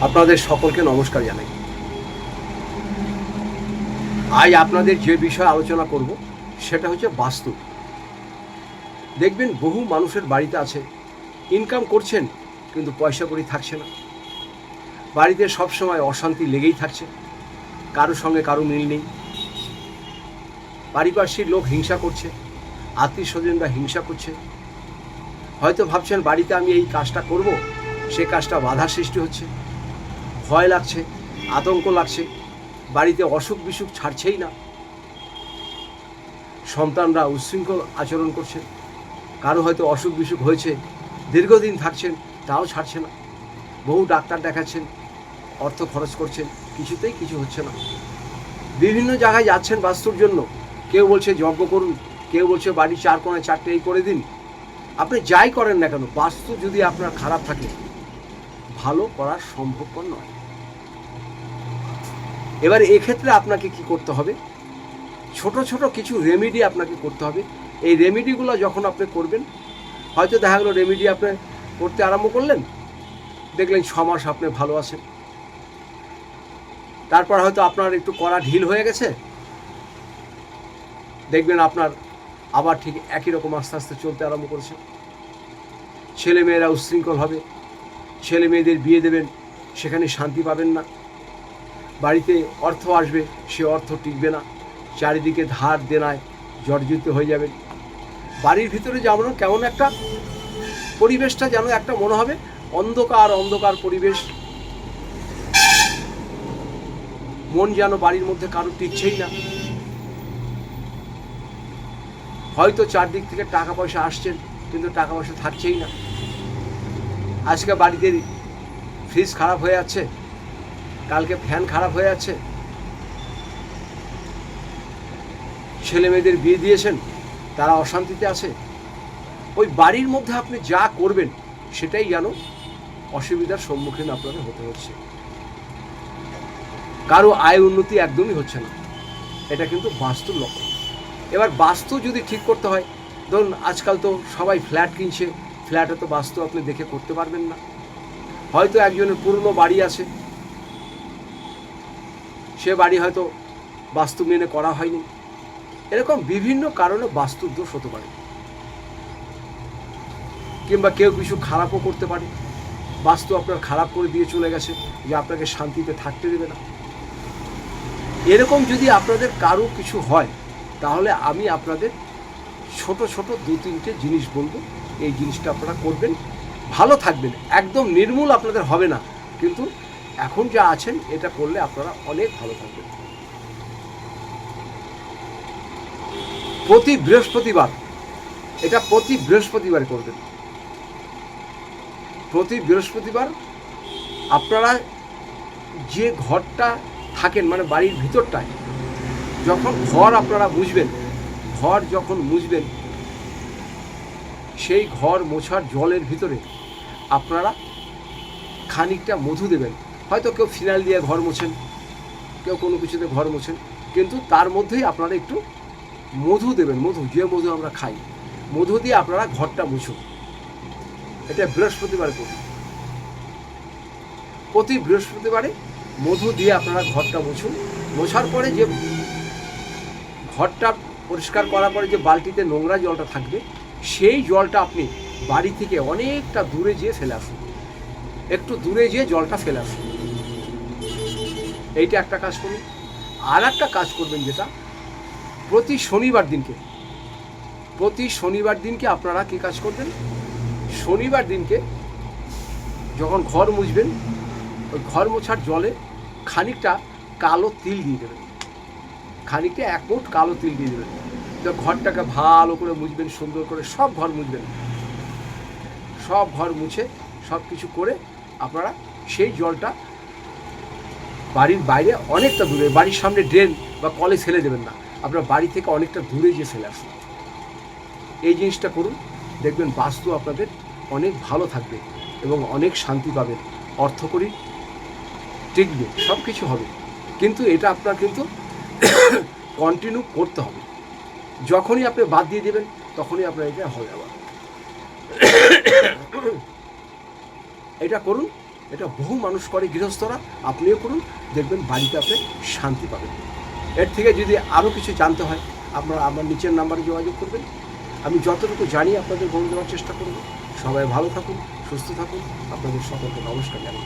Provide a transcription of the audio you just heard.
আপনাদের সকলকে নমস্কার জানাই। আজ আপনাদের যে বিষয়ে আলোচনা করব সেটা হচ্ছে বাস্তু। দেখবেন বহু মানুষের বাড়িতে আছে, ইনকাম করছেন কিন্তু পয়সা কড়ি থাকছে না। বাড়িতে সবসময় অশান্তি লেগেই থাকছে, কারোর সঙ্গে কারো মিল নেই। পারিপার্শ্বিক লোক হিংসা করছে, আত্মীয় স্বজনরা হিংসা করছে। হয়তো ভাবছেন বাড়িতে আমি এই কাজটা করব, সে কাজটা বাধার সৃষ্টি হচ্ছে, ভয় লাগছে, আতঙ্ক লাগছে। বাড়িতে অসুখ বিসুখ ছাড়ছেই না। সন্তানরা উচ্ছৃঙ্খল আচরণ করছে, কারো হয়তো অসুখ বিসুখ হয়েছে, দীর্ঘদিন থাকছেন, তাও ছাড়ছে না। বহু ডাক্তার দেখাচ্ছেন, অর্থ খরচ করছেন, কিছুতেই কিছু হচ্ছে না। বিভিন্ন জায়গায় যাচ্ছেন বাস্তুর জন্য, কেউ বলছে যজ্ঞ করুন, কেউ বলছে বাড়ির চার কোণে চারটে এই করে দিন। আপনি যাই করেন না কেন, বাস্তু যদি আপনার খারাপ থাকে, ভালো করা সম্ভবপর নয়। এবার এক্ষেত্রে আপনাকে কি করতে হবে? ছোট ছোট কিছু রেমেডি আপনাকে করতে হবে। এই রেমেডিগুলো যখন আপনি করবেন, হয়তো দেখা গেলো রেমেডি আপনি করতে আরম্ভ করলেন, দেখলেন 6 মাস আপনি ভালো আছেন। তারপর হয়তো আপনার একটু কড়া ঢিল হয়ে গেছে, দেখবেন আপনার আবার ঠিক একই রকম আস্তে আস্তে চলতে আরম্ভ করেছে। ছেলেমেয়েরা উচ্ছৃঙ্খল হবে, ছেলে মেয়েদের বিয়ে দেবেন, সেখানে শান্তি পাবেন না। বাড়িতে অর্থ আসবে, সে অর্থ টিকবে না, চারিদিকে ধার দেনায় জর্জরিত হয়ে যাবেন। বাড়ির ভিতরে যেমন কেমন একটা পরিবেশটা যেন একটা মনে হবে অন্ধকার অন্ধকার পরিবেশ, মন যেন বাড়ির মধ্যে কারো টিকছেই না। হয়তো চারদিক থেকে টাকা পয়সা আসছেন, কিন্তু টাকা পয়সা থাকছেই না। আজকে বাড়িতে ফ্রিজ খারাপ হয়ে যাচ্ছে, কালকে ফ্যান খারাপ হয়ে যাচ্ছে। ছেলে মেয়েদের বিয়ে দিয়েছেন, তারা অশান্তিতে আছে। ওই বাড়ির মধ্যে আপনি যা করবেন সেটাই যেন অসুবিধার সম্মুখীন আপনাদের হতে হচ্ছে। কারো আয় উন্নতি একদমই হচ্ছে না, এটা কিন্তু বাস্তুর লক্ষণ। এবার বাস্তু যদি ঠিক করতে হয়, ধরুন আজকাল তো সবাই ফ্ল্যাট কিনছে, ফ্ল্যাটে তো বাস্তু আপনি দেখে করতে পারবেন না। হয়তো একজনের পুরনো বাড়ি আছে, সে বাড়ি হয়তো বাস্তু মেনে করা হয়নি। এরকম বিভিন্ন কারণে বাস্তুর দোষ হতে পারে, কিংবা কেউ কিছু খারাপও করতে পারে। বাস্তু আপনার খারাপ করে দিয়ে চলে গেছে, যে আপনাকে শান্তিতে থাকতে দেবে না। এরকম যদি আপনাদের কারো কিছু হয়, তাহলে আমি আপনাদের ছোট ছোট 2-3টে জিনিস বলবো। এই জিনিসটা আপনারা করবেন, ভালো থাকবেন। একদম নির্মূল আপনাদের হবে না, কিন্তু এখন যা আছেন এটা করলে আপনারা অনেক ভালো থাকবেন। প্রতি বৃহস্পতিবার, এটা প্রতি বৃহস্পতিবার করবেন। প্রতি বৃহস্পতিবার আপনারা যে ঘরটা থাকেন, মানে বাড়ির ভিতরটায় যখন ঘর আপনারা মুছবেন, ঘর যখন মুছবেন, সেই ঘর মোছার জলের ভিতরে আপনারা খানিকটা মধু দেবেন। হয়তো কেউ ফিনাইল দিয়ে ঘর মোছেন, কেউ কোনো কিছুতে ঘর মোছেন, কিন্তু তার মধ্যেই আপনারা একটু মধু দেবেন। মধু, যে মধু আমরা খাই, মধু দিয়ে আপনারা ঘরটা মুছুন। এটা বৃহস্পতিবার করুন। প্রতি বৃহস্পতিবারে মধু দিয়ে আপনারা ঘরটা মুছুন। মোছার পরে যে ঘরটা পরিষ্কার করার পরে যে বালতিতে নোংরা জলটা থাকবে, সেই জলটা আপনি বাড়ি থেকে অনেকটা দূরে যেয়ে ফেলে আসুন। একটু দূরে যেয়ে জলটা ফেলে আসুন। এইটা একটা কাজ করুন। আর একটা কাজ করবেন, যেটা প্রতি শনিবার দিনকে আপনারা কী কাজ করবেন? শনিবার দিনকে যখন ঘর মুছবেন, ওই ঘর মোছার জলে খানিকটা কালো তিল দিয়ে দেবেন। খানিকটা 1 মুঠ কালো তিল দিয়ে দেবেন। তো ঘরটাকে ভালো করে মুছবেন, সুন্দর করে সব ঘর মুছবেন। সব ঘর মুছে সব কিছু করে আপনারা সেই জলটা বাড়ির বাইরে অনেকটা দূরে, বাড়ির সামনে ড্রেন বা কলে ফেলে দেবেন না, আপনার বাড়ি থেকে অনেকটা দূরে যেয়ে ফেলে আসুন। এই জিনিসটা করুন, দেখবেন বাস্তু আপনাদের অনেক ভালো থাকবে এবং অনেক শান্তি পাবেন। অর্থকরী টিকবে, সব কিছু হবে। কিন্তু এটা আপনার কিন্তু কন্টিনিউ করতে হবে। যখনই আপনি বাদ দিয়ে দেবেন, তখনই আপনার এটা হবে। আবার এটা করুন, এটা বহু মানুষ করে, গৃহস্থরা, আপনিও করুন, দেখবেন বাড়িতে আপনি শান্তি পাবেন। এর থেকে যদি আরও কিছু জানতে হয় আপনারা আমার নিচের নাম্বারে যোগাযোগ করবেন। আমি যতটুকু জানি আপনাদের বলে দেওয়ার চেষ্টা করব। সবাই ভালো থাকুন, সুস্থ থাকুন, আপনাদের সকলকে নমস্কার জানাই।